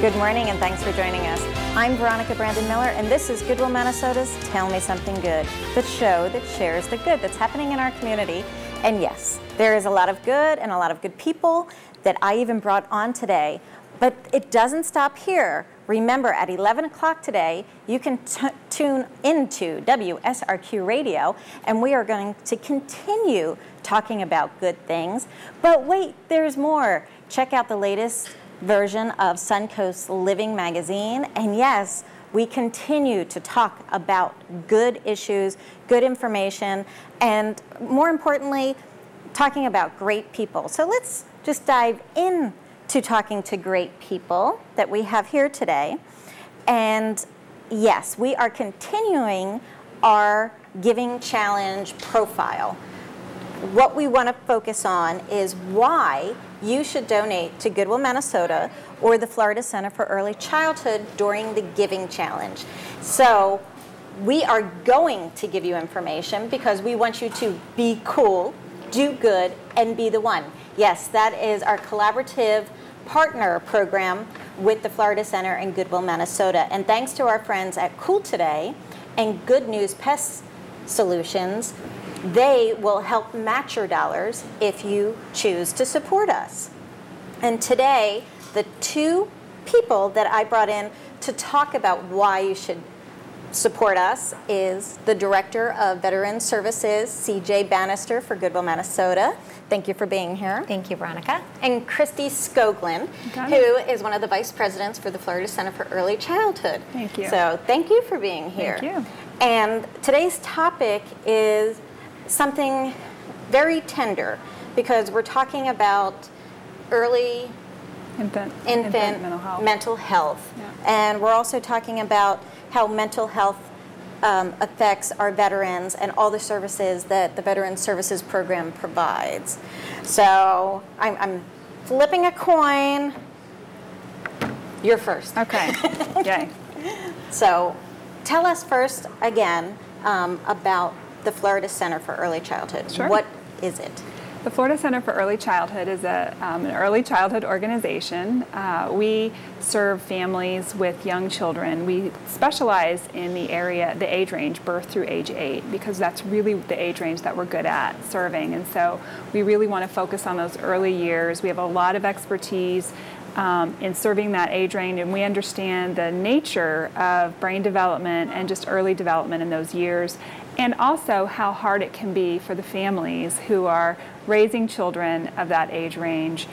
Good morning and thanks for joining us. I'm Veronica Brandon Miller and this is Goodwill, Minnesota's Tell Me Something Good, the show that shares the good that's happening in our community. And yes, there is a lot of good and a lot of good people that I even brought on today, but it doesn't stop here. Remember, at 11 o'clock today, you can tune into WSRQ Radio, and we are going to continue talking about good things. But wait, there's more. Check out the latest version of Suncoast Living magazine, and yes, we continue to talk about good issues, good information, and more importantly, talking about great people. So let's just dive in to talking to great people that we have here today. And yes, we are continuing our Giving Challenge profile. What we want to focus on is why you should donate to Goodwill, Minnesota or the Florida Center for Early Childhood during the Giving Challenge. So we are going to give you information because we want you to be cool, do good, and be the one. Yes, that is our collaborative partner program with the Florida Center and Goodwill, Minnesota. And thanks to our friends at Cool Today and Good News Pest Solutions, they will help match your dollars if you choose to support us. And today, the two people that I brought in to talk about why you should support us is the Director of Veteran Services, CJ Bannister for Goodwill, Minnesota. Thank you for being here. Thank you, Veronica. And Kristie Skoglund, who is one of the Vice Presidents for the Florida Center for Early Childhood. Thank you. So thank you for being here. Thank you. And today's topic is something very tender because we're talking about early infant mental health. Yeah. And we're also talking about how mental health affects our veterans and all the services that the Veteran Services Program provides. So I'm flipping a coin. You're first. Okay. Yay. So tell us first again about the Florida Center for Early Childhood. Sure. What is it? The Florida Center for Early Childhood is an early childhood organization. We serve families with young children. We specialize in the age range, birth through age 8, because that's really the age range that we're good at serving. And so we really want to focus on those early years. We have a lot of expertise in serving that age range, and we understand the nature of brain development and just early development in those years, and also how hard it can be for the families who are raising children of that age range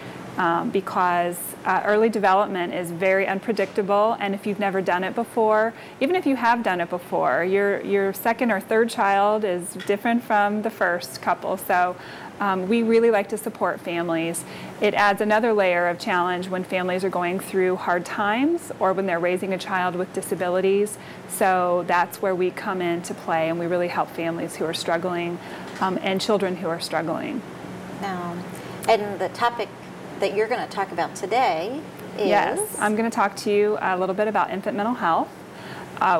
because early development is very unpredictable, and if you've never done it before, even if you have done it before, your second or third child is different from the first couple. So we really like to support families. It adds another layer of challenge when families are going through hard times or when they're raising a child with disabilities. So that's where we come into play, and we really help families who are struggling and children who are struggling. And the topic that you're going to talk about today is? Yes, I'm going to talk to you a little bit about infant mental health.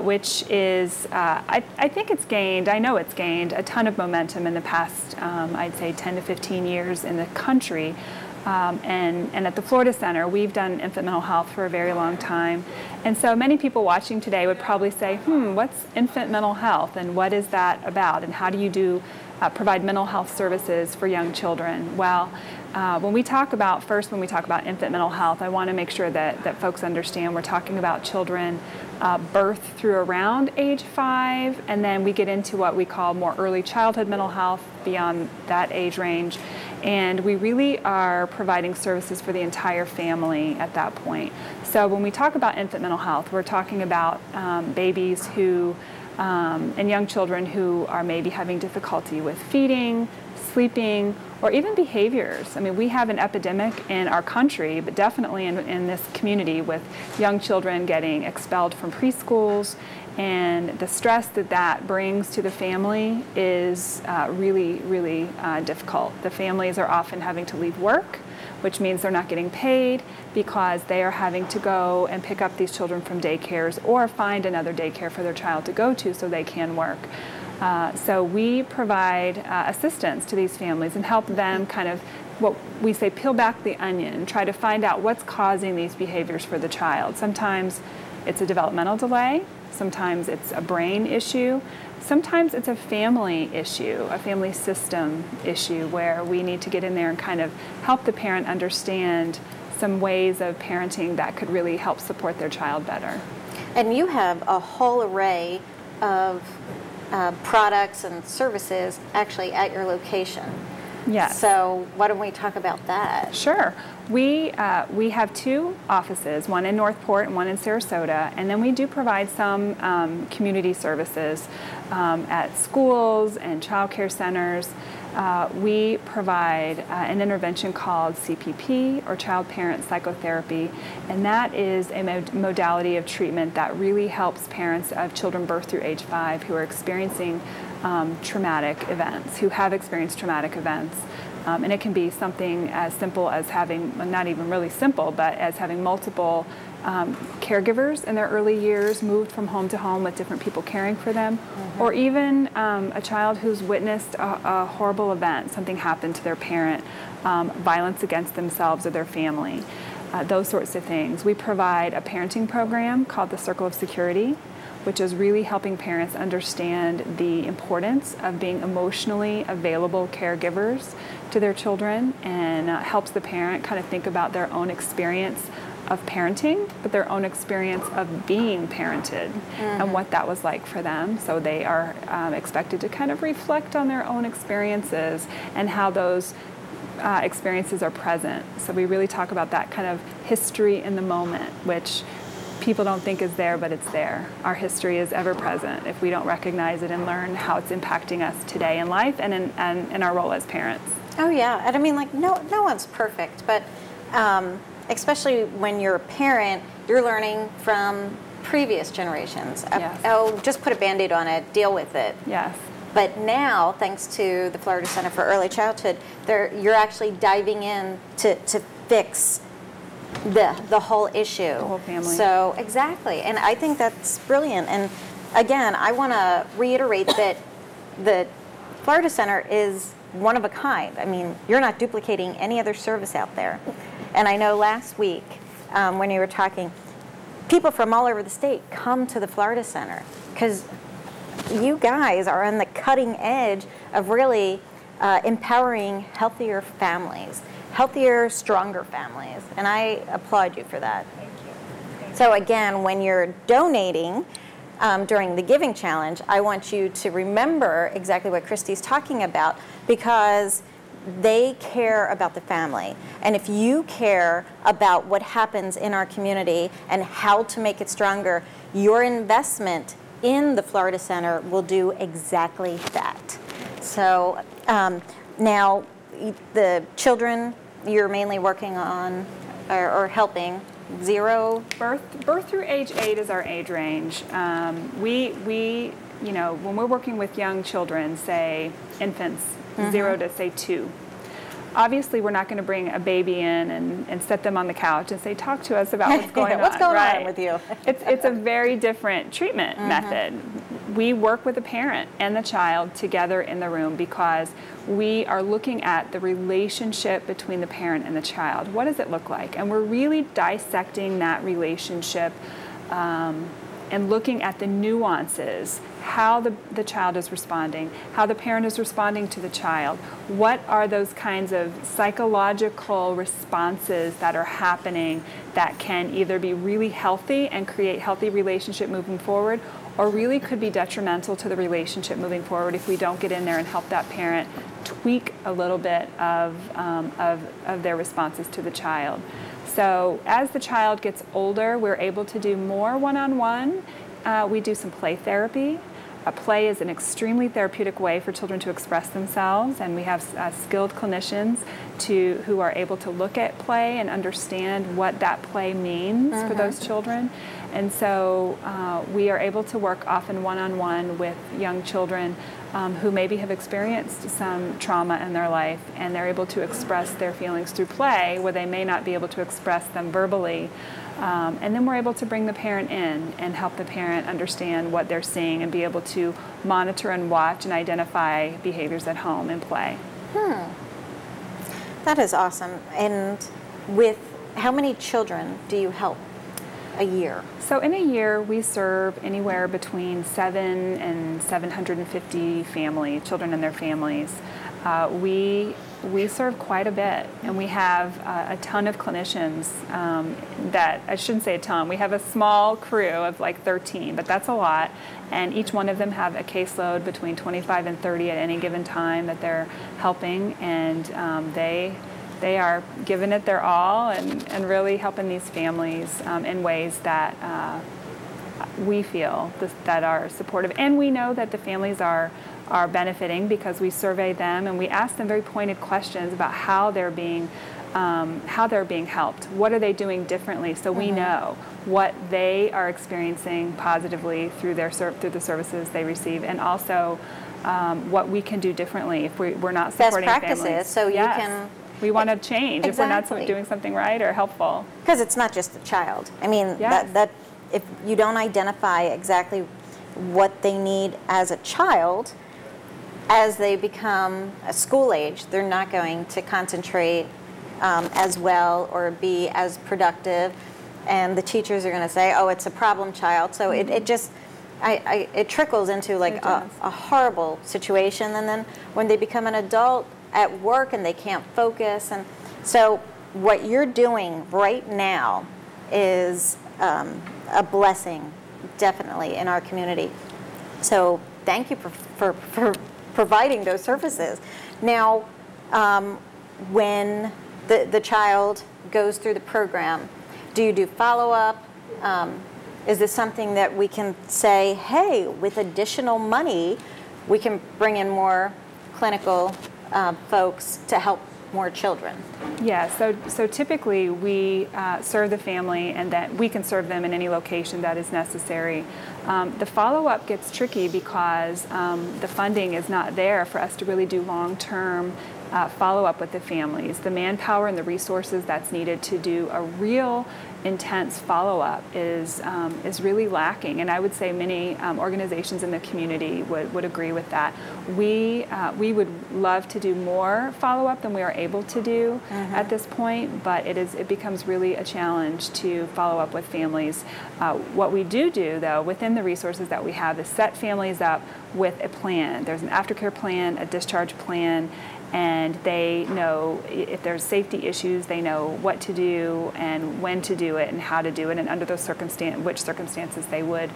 Which is, I think I know it's gained a ton of momentum in the past, I'd say 10 to 15 years in the country. And at the Florida Center, we've done infant mental health for a very long time. And so many people watching today would probably say, what's infant mental health and what is that about? And how do you provide mental health services for young children? Well, when we talk about infant mental health, I want to make sure that folks understand we're talking about children birth through around age 5, and then we get into what we call more early childhood mental health beyond that age range. And we really are providing services for the entire family at that point. So when we talk about infant mental health, we're talking about babies who and young children who are maybe having difficulty with feeding, sleeping, or even behaviors. I mean, we have an epidemic in our country, but definitely in this community, with young children getting expelled from preschools, and the stress that brings to the family is really, really difficult. The families are often having to leave work, which means they're not getting paid because they are having to go and pick up these children from daycares or find another daycare for their child to go to so they can work. So we provide assistance to these families and help them kind of what we say, peel back the onion, try to find out what's causing these behaviors for the child. Sometimes it's a developmental delay, sometimes it's a brain issue, sometimes it's a family issue, a family system issue where we need to get in there and kind of help the parent understand some ways of parenting that could really help support their child better. And you have a whole array of products and services actually at your location. Yes. So why don't we talk about that? Sure. We have 2 offices, one in Northport and one in Sarasota, and then we do provide some community services at schools and child care centers. We provide an intervention called CPP, or Child Parent Psychotherapy, and that is a modality of treatment that really helps parents of children birth through age 5 who are experiencing traumatic events, who have experienced traumatic events. And it can be something as simple as having, not even really simple, but as having multiple caregivers in their early years moved from home to home with different people caring for them, or even a child who's witnessed a horrible event, something happened to their parent, violence against themselves or their family, those sorts of things. We provide a parenting program called the Circle of Security, which is really helping parents understand the importance of being emotionally available caregivers to their children, and helps the parent kind of think about their own experience of parenting, but their own experience of being parented and what that was like for them. So they are expected to kind of reflect on their own experiences and how those experiences are present. So we really talk about that kind of history in the moment, which people don't think is there, but it's there. Our history is ever present if we don't recognize it and learn how it's impacting us today in life and in our role as parents. Oh yeah, and I mean, like, no one's perfect, but especially when you're a parent, you're learning from previous generations. Yes. Oh, just put a Band-Aid on it, deal with it. Yes. But now, thanks to the Florida Center for Early Childhood, you're actually diving in to fix the whole issue. The whole family. So, exactly. And I think that's brilliant. And again, I want to reiterate that the Florida Center is one of a kind. I mean, you're not duplicating any other service out there. And I know last week when you were talking, people from all over the state come to the Florida Center because you guys are on the cutting edge of really empowering healthier families, healthier, stronger families. And I applaud you for that. Thank you. So again, when you're donating during the Giving Challenge, I want you to remember exactly what Kristie's talking about, because they care about the family. And if you care about what happens in our community and how to make it stronger, your investment in the Florida Center will do exactly that. So now the children you're mainly working on or helping, Birth through age 8 is our age range. We you know, when we're working with young children, say infants, 0 to say 2, obviously we're not going to bring a baby in and set them on the couch and say, talk to us about what's going on. What's going right. on with you? It's a very different treatment method. We work with the parent and the child together in the room because we are looking at the relationship between the parent and the child. What does it look like? And we're really dissecting that relationship and looking at the nuances, how the child is responding, how the parent is responding to the child. What are those kinds of psychological responses that are happening that can either be really healthy and create healthy relationship moving forward, or really could be detrimental to the relationship moving forward if we don't get in there and help that parent tweak a little bit of their responses to the child. So as the child gets older, we're able to do more one-on-one. We do some play therapy. Play is an extremely therapeutic way for children to express themselves, and we have skilled clinicians who are able to look at play and understand what that play means for those children. And so we are able to work often one-on-one with young children who maybe have experienced some trauma in their life, and they're able to express their feelings through play where they may not be able to express them verbally. And then we're able to bring the parent in and help the parent understand what they're seeing and be able to monitor and watch and identify behaviors at home and play. That is awesome. And with how many children do you help a year? So in a year, we serve anywhere between 7 and 750 children and their families. We serve quite a bit, and we have a ton of clinicians that, I shouldn't say a ton, we have a small crew of like 13, but that's a lot, and each one of them have a caseload between 25 and 30 at any given time that they're helping, and they are giving it their all and really helping these families in ways that we feel that are supportive. And we know that the families are benefiting because we survey them and we ask them very pointed questions about how they're being helped. What are they doing differently? So we know what they are experiencing positively through the services they receive, and also what we can do differently if we're not supporting best practices, families. so you can. We want to change if we're not doing something right or helpful. Because it's not just the child. I mean, Yes. that if you don't identify exactly what they need as a child, as they become a school age, they're not going to concentrate as well or be as productive. And the teachers are going to say, oh, it's a problem child. So it just, it trickles into like a horrible situation. And then when they become an adult at work and they can't focus. And so what you're doing right now is a blessing, definitely, in our community. So thank you for providing those services. Now, when the child goes through the program, do you do follow-up? Is this something that we can say, hey, with additional money, we can bring in more clinical folks to help more children? Yeah, so typically we serve the family, and that we can serve them in any location that is necessary. The follow-up gets tricky because the funding is not there for us to really do long-term follow-up with the families. The manpower and the resources that's needed to do a real intense follow-up is really lacking, and I would say many organizations in the community would agree with that. We would love to do more follow-up than we are able to do at this point, but it becomes really a challenge to follow up with families. What we do though within the resources that we have is set families up with a plan. There's an aftercare plan, a discharge plan, and they know if there's safety issues, they know what to do and when to do it and how to do it, and under those which circumstances they would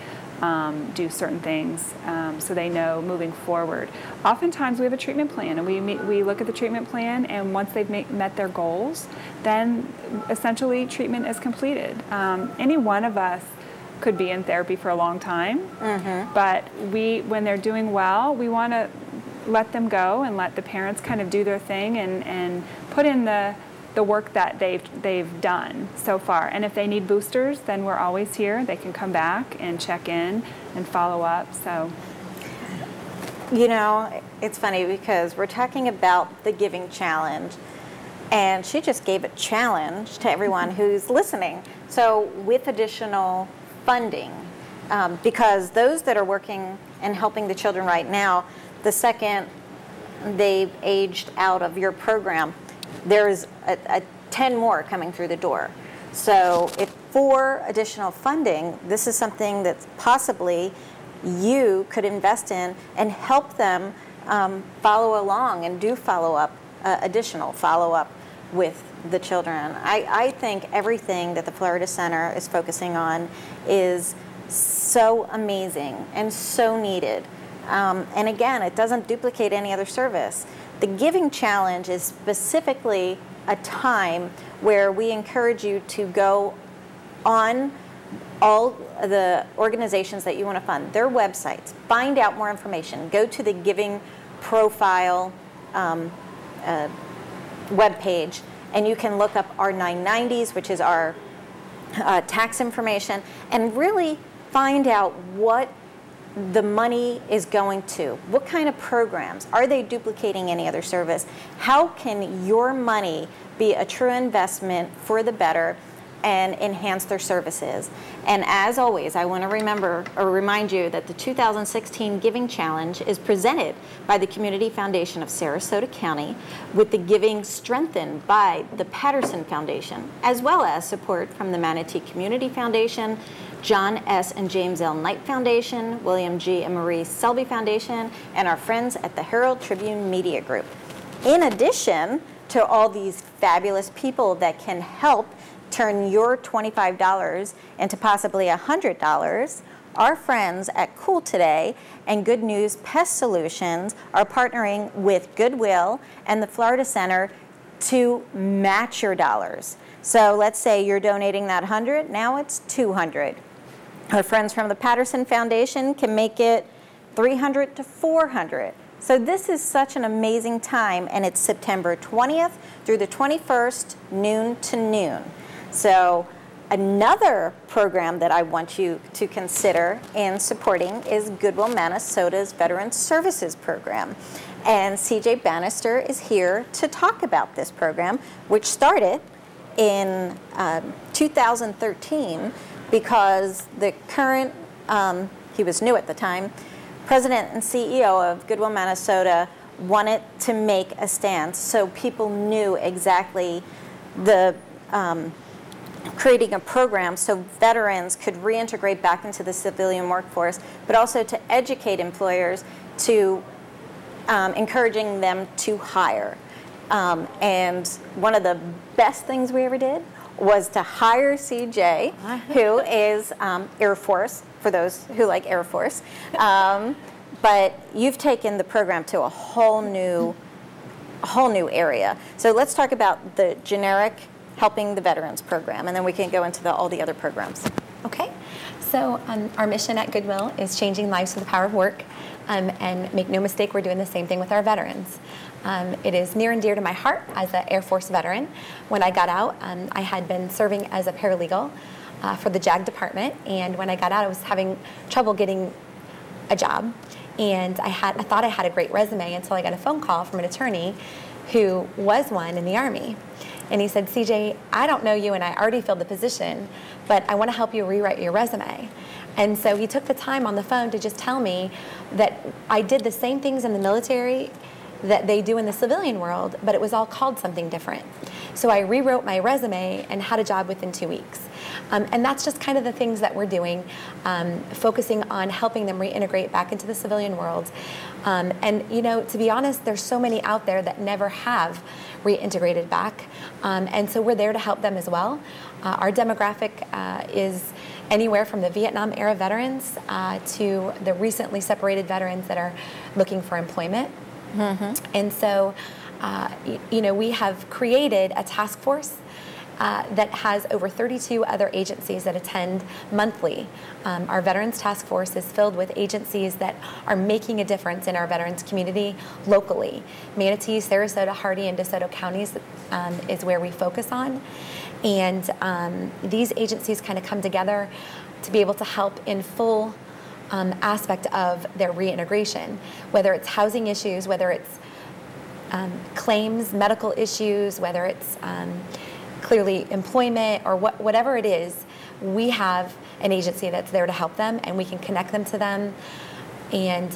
do certain things, so they know moving forward. Oftentimes we have a treatment plan, and we look at the treatment plan, and once they've met their goals, then essentially treatment is completed. Any one of us could be in therapy for a long time, but when they're doing well, we want to let them go and let the parents kind of do their thing and put in the work that they've done so far. And if they need boosters, then we're always here. They can come back and check in and follow up. So, you know, it's funny because we're talking about the Giving Challenge, and she just gave a challenge to everyone who's listening. So with additional funding, because those that are working and helping the children right now, the second they've aged out of your program, there's a 10 more coming through the door. So if for additional funding, this is something that possibly you could invest in and help them follow along and do follow-up, additional follow-up with the children. I think everything that the Florida Center is focusing on is so amazing and so needed. And again, it doesn't duplicate any other service. The Giving Challenge is specifically a time where we encourage you to go on all the organizations that you want to fund, their websites, find out more information, go to the Giving Profile webpage, and you can look up our 990s, which is our tax information, and really find out what the money is going to. What kind of programs? Are they duplicating any other service? How can your money be a true investment for the better and enhance their services. And as always, I want to remind you that the 2016 Giving Challenge is presented by the Community Foundation of Sarasota County, with the giving strengthened by the Patterson Foundation, as well as support from the Manatee Community Foundation, John S. and James L. Knight Foundation, William G. and Marie Selby Foundation, and our friends at the Herald Tribune Media Group. In addition to all these fabulous people that can help turn your $25 into possibly $100, our friends at Cool Today and Good News Pest Solutions are partnering with Goodwill and the Florida Center to match your dollars. So let's say you're donating that 100, now it's 200. Our friends from the Patterson Foundation can make it 300 to 400. So this is such an amazing time, and it's September 20th through the 21st, noon to noon. So another program that I want you to consider in supporting is Goodwill Minnesota's Veterans Services Program. And CJ Bannister is here to talk about this program, which started in 2013 because the current, he was new at the time, President and CEO of Goodwill Minnesota wanted to make a stance so people knew exactly the creating a program so veterans could reintegrate back into the civilian workforce, but also to educate employers to encouraging them to hire. And one of the best things we ever did was to hire CJ, who is Air Force, for those who like Air Force. But you've taken the program to a whole new area. So let's talk about the generic Helping the Veterans program, and then we can go into all the other programs. Okay. So our mission at Goodwill is changing lives with the power of work. And make no mistake, we're doing the same thing with our veterans. It is near and dear to my heart as an Air Force veteran. When I got out, I had been serving as a paralegal for the JAG department, and when I got out, I was having trouble getting a job. And I thought I had a great resume until I got a phone call from an attorney who was one in the Army. And he said, CJ, I don't know you and I already filled the position, but I want to help you rewrite your resume. And so he took the time on the phone to just tell me that I did the same things in the military that they do in the civilian world, but it was all called something different. So I rewrote my resume and had a job within 2 weeks. And that's just kind of the things that we're doing, focusing on helping them reintegrate back into the civilian world. And you know, to be honest, there's so many out there that never have reintegrated back. And so we're there to help them as well. Our demographic is anywhere from the Vietnam era veterans to the recently separated veterans that are looking for employment. Mm-hmm. And so, you know, we have created a task force that has over 32 other agencies that attend monthly. Our Veterans Task Force is filled with agencies that are making a difference in our veterans community locally. Manatee, Sarasota, Hardy, and DeSoto counties is where we focus on. And these agencies kind of come together to be able to help in full aspect of their reintegration, whether it's housing issues, whether it's claims, medical issues, whether it's clearly employment, or whatever it is. We have an agency that's there to help them, and we can connect them to them and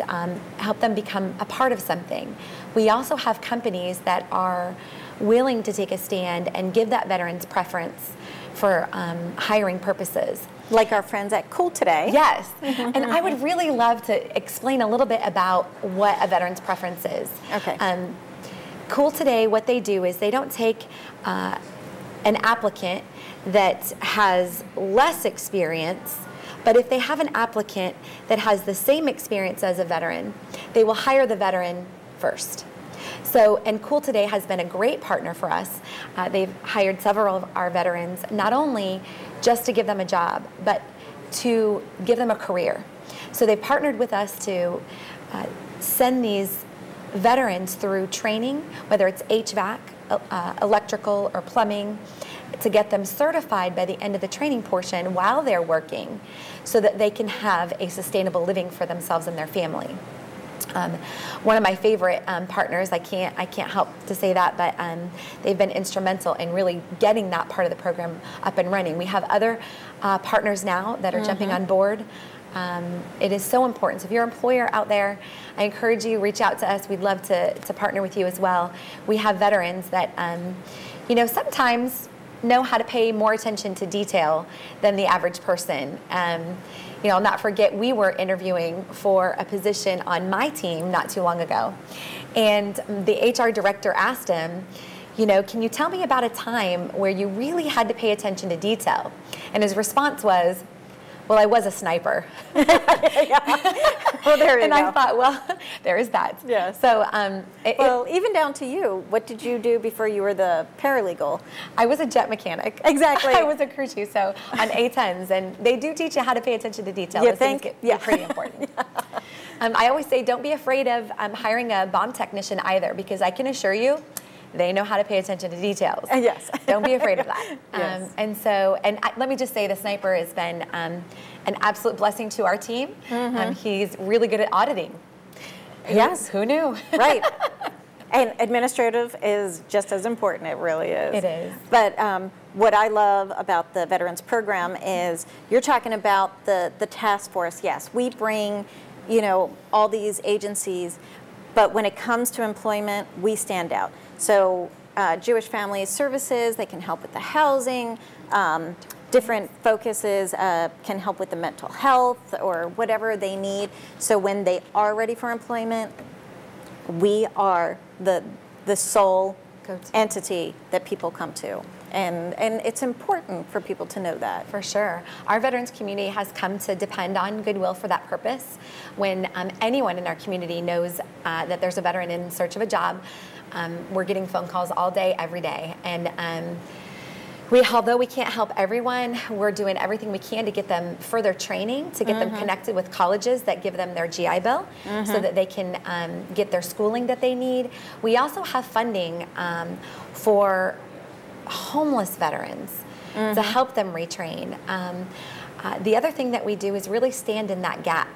help them become a part of something. We also have companies that are willing to take a stand and give that veteran's preference for hiring purposes. Like our friends at Cool Today. Yes, and I would really love to explain a little bit about what a veteran's preference is. Okay. Cool Today, what they do is they don't take an applicant that has less experience, but if they have an applicant that has the same experience as a veteran, they will hire the veteran first. So, and Cool Today has been a great partner for us. They've hired several of our veterans, not only just to give them a job, but to give them a career. So they partnered with us to send these veterans through training, whether it's HVAC, electrical, or plumbing, to get them certified by the end of the training portion while they're working, so that they can have a sustainable living for themselves and their family. One of my favorite partners, I can't help to say that, but they've been instrumental in really getting that part of the program up and running. We have other partners now that are jumping on board. It is so important. So if you're an employer out there, I encourage you, reach out to us. We'd love to partner with you as well. We have veterans that, sometimes know how to pay more attention to detail than the average person. I'll not forget, we were interviewing for a position on my team not too long ago. And the HR director asked him, can you tell me about a time where you really had to pay attention to detail? And his response was, well, I was a sniper. Well, there you go. I thought, well, there is that. Yeah. So, even down to you, what did you do before you were the paralegal? I was a jet mechanic. Exactly. I was a crew chief, so on A-10s, and they do teach you how to pay attention to detail. You Those think? things get pretty important. I always say, don't be afraid of hiring a bomb technician either, because I can assure you, they know how to pay attention to details. Yes. Don't be afraid of that. Yes. Let me just say, the sniper has been an absolute blessing to our team. He's really good at auditing. Yes. Who knew? Right. And administrative is just as important. It really is. It is. But what I love about the Veterans Program is you're talking about the task force. Yes, we bring, all these agencies, but when it comes to employment, we stand out. So Jewish Family Services, they can help with the housing. Different focuses can help with the mental health or whatever they need. So when they are ready for employment, we are the sole entity that people come to. And it's important for people to know that. For sure. Our veterans community has come to depend on Goodwill for that purpose. When anyone in our community knows that there's a veteran in search of a job, we're getting phone calls all day, every day. And although we can't help everyone, we're doing everything we can to get them further training, to get them connected with colleges that give them their GI Bill so that they can get their schooling that they need. We also have funding for homeless veterans to help them retrain. The other thing that we do is really stand in that gap,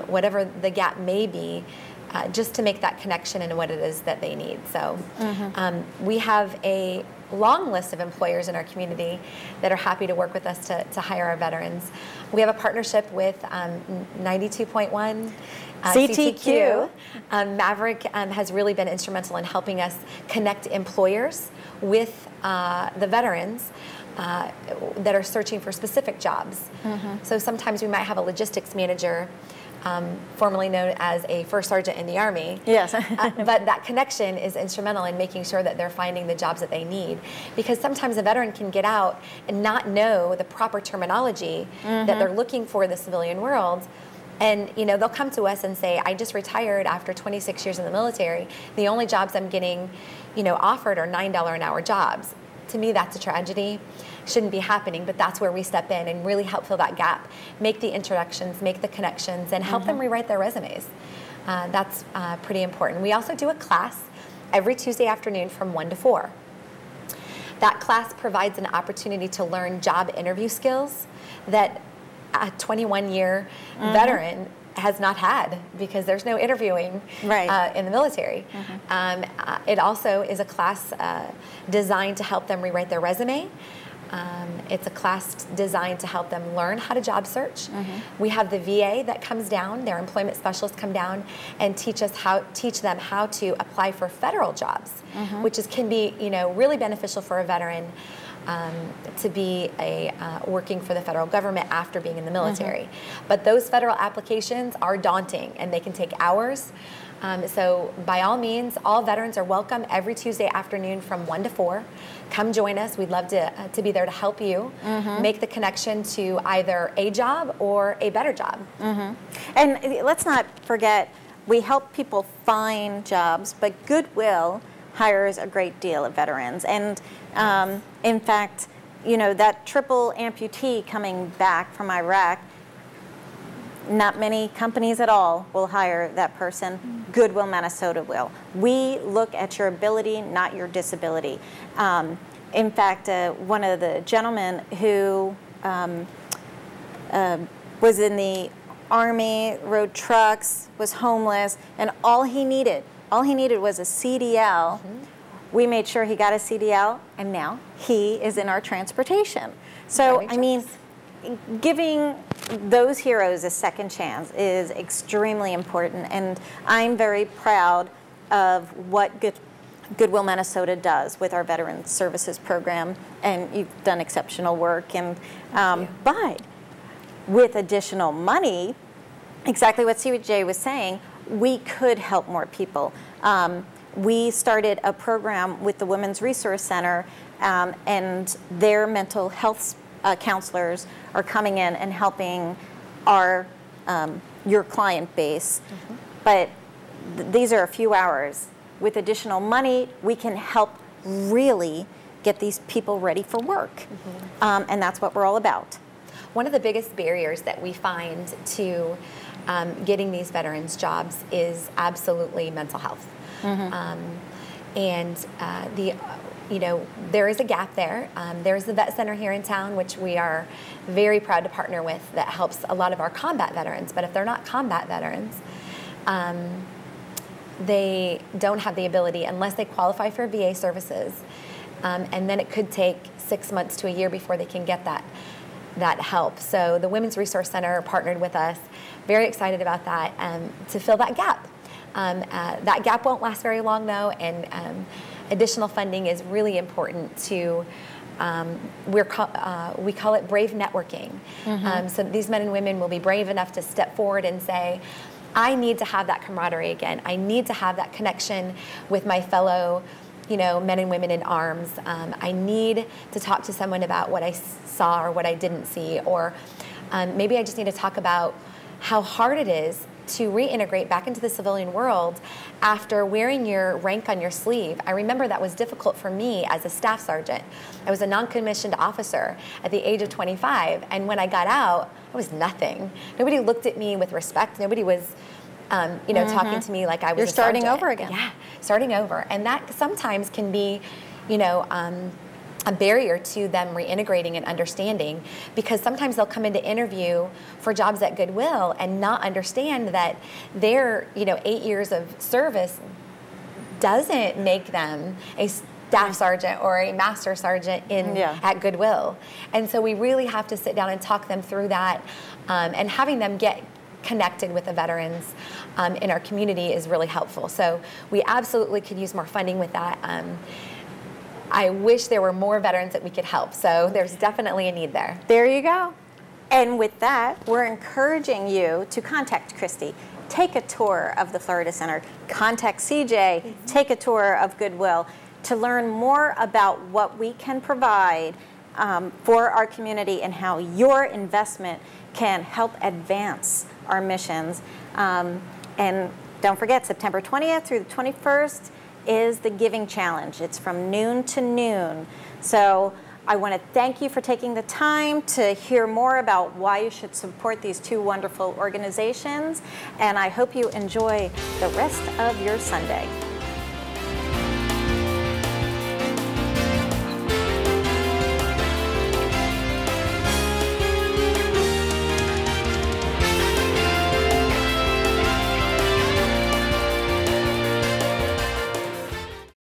whatever the gap may be, just to make that connection into what it is that they need. So we have a long list of employers in our community that are happy to work with us to hire our veterans. We have a partnership with 92.1 CTQ. Maverick has really been instrumental in helping us connect employers with the veterans that are searching for specific jobs. So sometimes we might have a logistics manager, formerly known as a first sergeant in the Army. Yes. But that connection is instrumental in making sure that they're finding the jobs that they need. Because sometimes a veteran can get out and not know the proper terminology that they're looking for in the civilian world. And they'll come to us and say, I just retired after 26 years in the military. The only jobs I'm getting offered are $9 an hour jobs. To me, that's a tragedy. Shouldn't be happening, but that's where we step in and really help fill that gap, make the introductions, make the connections, and help them rewrite their resumes. That's pretty important. We also do a class every Tuesday afternoon from 1 to 4. That class provides an opportunity to learn job interview skills that a 21-year veteran has not had, because there's no interviewing in the military. It also is a class designed to help them rewrite their resume. It's a class designed to help them learn how to job search. We have the VA that comes down, their employment specialists come down and teach them how to apply for federal jobs, which can be really beneficial for a veteran to be working for the federal government after being in the military. But those federal applications are daunting and they can take hours. So by all means, all veterans are welcome every Tuesday afternoon from 1 to 4. Come join us. We'd love to be there to help you make the connection to either a job or a better job. And let's not forget, we help people find jobs, but Goodwill hires a great deal of veterans. And in fact, that triple amputee coming back from Iraq, not many companies at all will hire that person. Goodwill Minnesota will. We look at your ability, not your disability. In fact, one of the gentlemen who was in the Army, rode trucks, was homeless, and all he needed was a CDL. We made sure he got a CDL, and now he is in our transportation. So, I mean, giving those heroes a second chance is extremely important, and I'm very proud of what Goodwill Minnesota does with our Veterans Services Program, and you've done exceptional work. And but with additional money, exactly what CJ was saying, we could help more people. We started a program with the Women's Resource Center, and their mental health counselors are coming in and helping your client base. But these are a few hours. With additional money, we can help really get these people ready for work. And that's what we're all about. One of the biggest barriers that we find to getting these veterans jobs is absolutely mental health. There is a gap there. There's the vet center here in town, which we are very proud to partner with, that helps a lot of our combat veterans. But if they're not combat veterans, they don't have the ability, unless they qualify for VA services, and then it could take 6 months to a year before they can get that help. So the Women's Resource Center partnered with us, very excited about that, to fill that gap. That gap won't last very long though, and additional funding is really important to, we call it brave networking. So these men and women will be brave enough to step forward and say, I need to have that camaraderie again. I need to have that connection with my fellow, men and women in arms. I need to talk to someone about what I saw or what I didn't see, or maybe I just need to talk about how hard it is to reintegrate back into the civilian world after wearing your rank on your sleeve. I remember that was difficult for me as a staff sergeant. I was a non-commissioned officer at the age of 25, and when I got out, I was nothing. Nobody looked at me with respect. Nobody was, talking to me like I was You're a starting sergeant. over again. Yeah, starting over. And that sometimes can be, a barrier to them reintegrating and understanding, because sometimes they'll come into interview for jobs at Goodwill and not understand that their 8 years of service doesn't make them a staff sergeant or a master sergeant at Goodwill. And so we really have to sit down and talk them through that, and having them get connected with the veterans in our community is really helpful. So we absolutely could use more funding with that. I wish there were more veterans that we could help. So there's definitely a need there. There you go. And with that, we're encouraging you to contact Kristie. Take a tour of the Florida Center. Contact CJ. Take a tour of Goodwill to learn more about what we can provide for our community and how your investment can help advance our missions. And don't forget, September 20th through the 21st is the Giving Challenge. It's from noon to noon. So I want to thank you for taking the time to hear more about why you should support these two wonderful organizations. And I hope you enjoy the rest of your Sunday.